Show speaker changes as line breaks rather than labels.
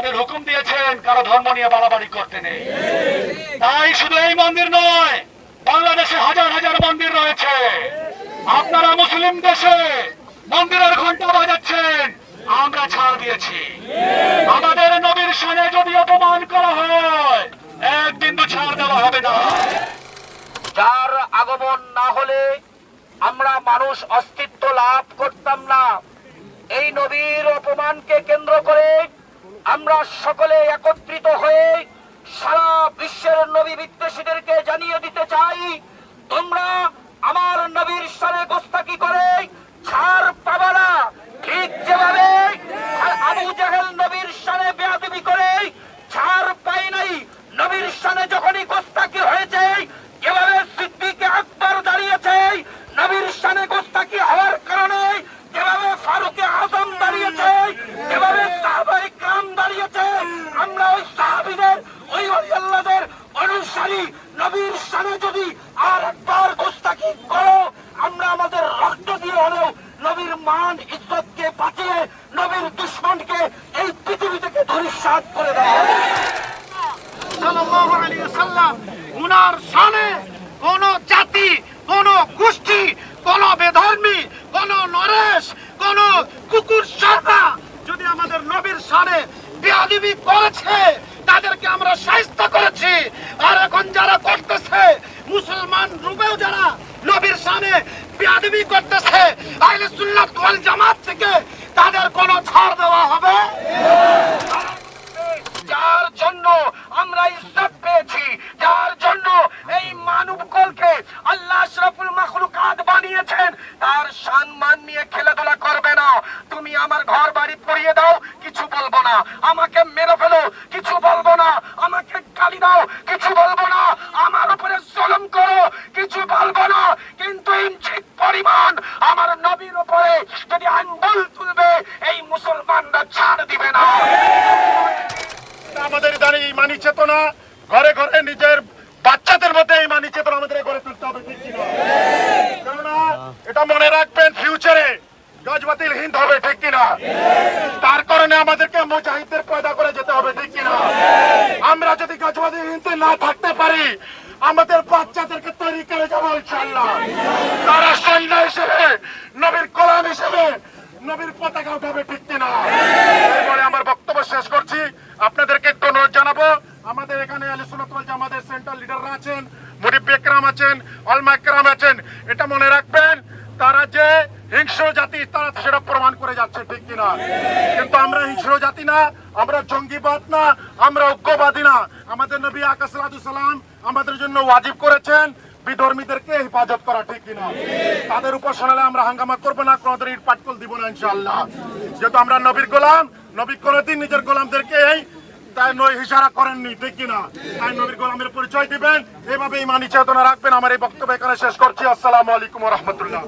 আমাদের হুকুম দিয়েছেন কারো ধর্ম নিয়ে বাড়াবাড়ি করতে নেই। তাই শুধু এই মন্দির নয়, বাংলাদেশে হাজার হাজার মন্দির রয়েছে। আপনারা মুসলিম দেশে মন্দিরের ঘন্টা বাজাচ্ছেন, আমরা ছাড় দিয়েছি। আমাদের নবীর শানে যদি অপমান করা হয়, এক বিন্দু ছাড় দেওয়া হবে না।
যার আগমন না হলে আমরা মানুষ অস্তিত্ব লাভ করতাম না। এই নবীর অপমানকে কেন্দ্র করে আমরা সকলে একত্রিত হয়ে সারা বিশ্বের নবী বিদ্বেষীদেরকে জানিয়ে দিতে চাই, তোমরা আমার নবীর শানে গোস্তাকি করে ছাড় পাবে না। ঠিক যেভাবে আবু জেহেল নবীর শানে বেয়াদবি করে ছাড় পায় নাই, নবীর শানে যখনই গোস্তাকি হয়েছে, যেভাবে সিদ্দিক আকবর দাঁড়িয়েছে নবীর শানে গোস্তাকি হওয়ার কারণে, যেভাবে ফারুক আজম দাঁড়িয়েছে, যেভাবে সাহাবায়ে কেরাম দাঁড়িয়েছে, আমরা ওই সাহাবীদের, ওই ওলিয়াল্লাহদের অনুসারী। নবীর শানে যদি আর একবার গোস্তাকি করো, আমরা আমাদের রক্ত দিয়ে হলেও নবীর মান ইজ্জতকে বাঁচিয়ে নবীর দুশমনকে এই পৃথিবী থেকে ধূলিসাৎ করে দেওয়া হবে।
সাল্লাল্লাহু আলাইহি ওয়াসাল্লাম উনার শানে কোন জাতি, কোন গোষ্ঠী, কোন বেধর্মী, কোন নরেশ, কোন কুকুর সারবা যদি আমাদের নবীর শানে বেয়াদবি করেছে, তাদেরকে আমরা শায়েস্তা করেছি। আর এখন যারা করতেছে, মুসলমান রূপেও যারা নবীর শানে বেয়াদবি করতেছে, আহলে সুন্নাত ওয়াল জামাত থেকে তাদের কোনো ছাড় দেওয়া হবে?
যার জন্য আমরা ইজ্জত পেয়েছি, যার জন্য এই মানবকুলকে আল্লাহ আশরাফুল মাখলুকাত বানিয়েছেন, তার সম্মান নিয়ে খেলাধুলা করবে না। তুমি আমার ঘর বাড়ি পুড়িয়ে দাও, কিছু বলবো না। আমাকে মেরে ফেলো, কিছু বলবো না। আমাকে গালি দাও, কিছু বলবো না। আমার উপরে জুলুম করো, কিছু বলবো না। কিন্তু ইঞ্চিত পরিমাণ আমার নবীর উপরে যদি আঙ্গুল তুলবে, এই মুসলমানরা ছাড় দিবে না।
আমাদের দাঁড়িয়ে ইমানি চেতনা ঘরে ঘরে নিজের বাচ্চাদের মধ্যে ইমানি চেতনা আমাদের গড়ে তুলতে হবে, ঠিক কিনা? কেননা এটা মনে রাখবেন, ফিউচারে গজবাতিল হিন্দ হবে, ঠিক কিনা? তার কারণে আমাদেরকে মুজাহিদদের পয়দা করে যেতে হবে, ঠিক কিনা? আমরা যদি গজবাতিল হিন্দে না থাকতে পারি, আমাদের বাচ্চাদেরকে তৈরি করে যাবো ইনশাআল্লাহ। তারা সৈন্য হিসেবে, নবীর গোলাম হিসেবে নবীর পতাকা উঠাবে, ঠিক কিনা? এরপরে আমার বক্তব্য শেষ করছি। আপনাদেরকে একটু অনুরোধ জানাবো, আমাদের এখানে আহলে সুন্নাত ওয়াল জামাতের সেন্ট্রাল লিডাররা আছেন, মুরিব্বি একরাম আছেন, উলামা একরাম আছেন। এটা মনে রাখবেন, তারা যে হিংস্র জাতি, তারা সেটা প্রমাণ করে যাচ্ছে, ঠিক কিনা? কিন্তু আমরা হিংস্র জাতি না, আমরা জঙ্গিবাদ না, আমরা ঐক্যবাদী না। আমাদের নবী আকা সাল্লাল্লাহু সাল্লাম আমাদের জন্য ওয়াজিব করেছেন বিধর্মীদেরকে হেফাজত করা, ঠিক কিনা? তাদের উপর শোনালে আমরা হাঙ্গামা করবো না, কোনোদিন ইট পাটকল দিব না ইনশাআল্লাহ। যেহেতু আমরা নবীর গোলাম, নবী কোনোদিন নিজের গোলামদেরকে তাই ইশারা করেননি, ঠিক কিনা? তাই নবীর গোলামের পরিচয় দিবেন, এইভাবে ইমানি চেতনা রাখবেন। আমার এই বক্তব্য এখানে শেষ করছি। আসসালামু আলাইকুম ওয়া রাহমাতুল্লাহ।